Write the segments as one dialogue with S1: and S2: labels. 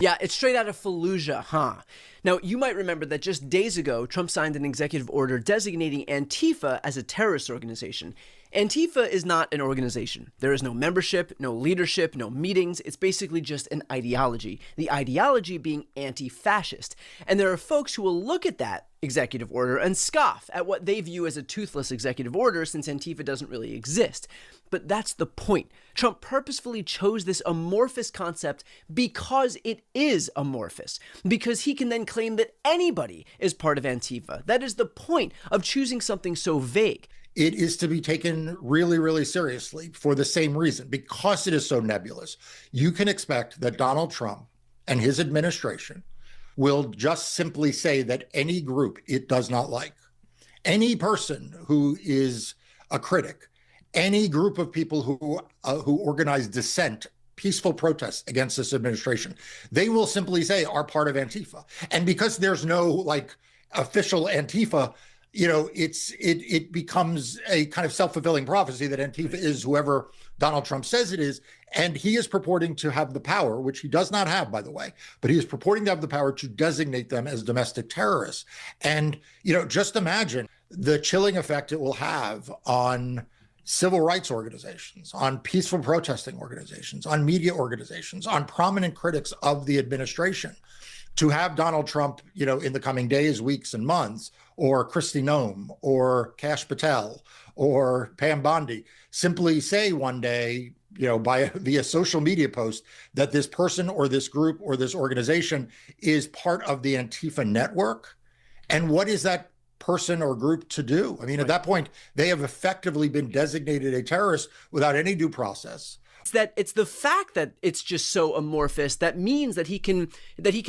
S1: Yeah, it's straight out of Fallujah, huh? Now, you might remember that just days ago, Trump signed an executive order designating Antifa as a terrorist organization. Antifa is not an organization. There is no membership, no leadership, no meetings. It's basically just an ideology. The ideology being anti-fascist. And there are folks who will look at that executive order and scoff at what they view as a toothless executive order since Antifa doesn't really exist. But that's the point. Trump purposefully chose this amorphous concept because it is amorphous. Because he can then claim that anybody is part of Antifa. That is the point of choosing something so vague.
S2: It is to be taken really, really seriously for the same reason, because it is so nebulous. You can expect that Donald Trump and his administration will just simply say that any group it does not like, any person who is a critic, any group of people who organize dissent, peaceful protests against this administration, they will simply say are part of Antifa. And because there's no official Antifa, it becomes a kind of self-fulfilling prophecy that Antifa is whoever Donald Trump says it is. And he is purporting to have the power, which he does not have, by the way, but he is purporting to have the power to designate them as domestic terrorists. And, just imagine the chilling effect it will have on civil rights organizations, on peaceful protesting organizations, on media organizations, on prominent critics of the administration. To have Donald Trump, in the coming days, weeks, and months, or Kristi Noem, or Kash Patel, or Pam Bondi, simply say one day, via social media post, that this person or this group or this organization is part of the Antifa network. And what is that person or group to do? I mean, At that point, they have effectively been designated a terrorist without any due process.
S1: It's the fact that it's just so amorphous that means that he can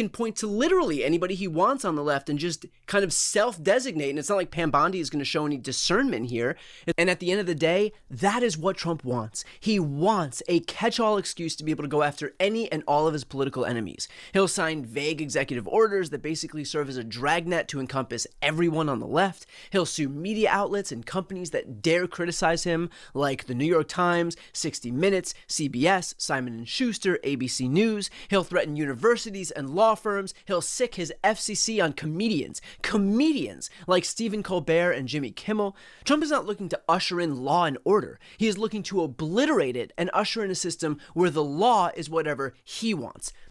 S1: point to literally anybody he wants on the left and just kind of self-designate. And it's not like Pam Bondi is going to show any discernment here. And at the end of the day, that is what Trump wants. He wants a catch-all excuse to be able to go after any and all of his political enemies. He'll sign vague executive orders that basically serve as a dragnet to encompass everyone on the left. He'll sue media outlets and companies that dare criticize him, like the New York Times, 60 Minutes, CBS, Simon & Schuster, ABC News. He'll threaten universities and law firms. He'll sick his FCC on comedians like Stephen Colbert and Jimmy Kimmel. Trump is not looking to usher in law and order. He is looking to obliterate it and usher in a system where the law is whatever he wants.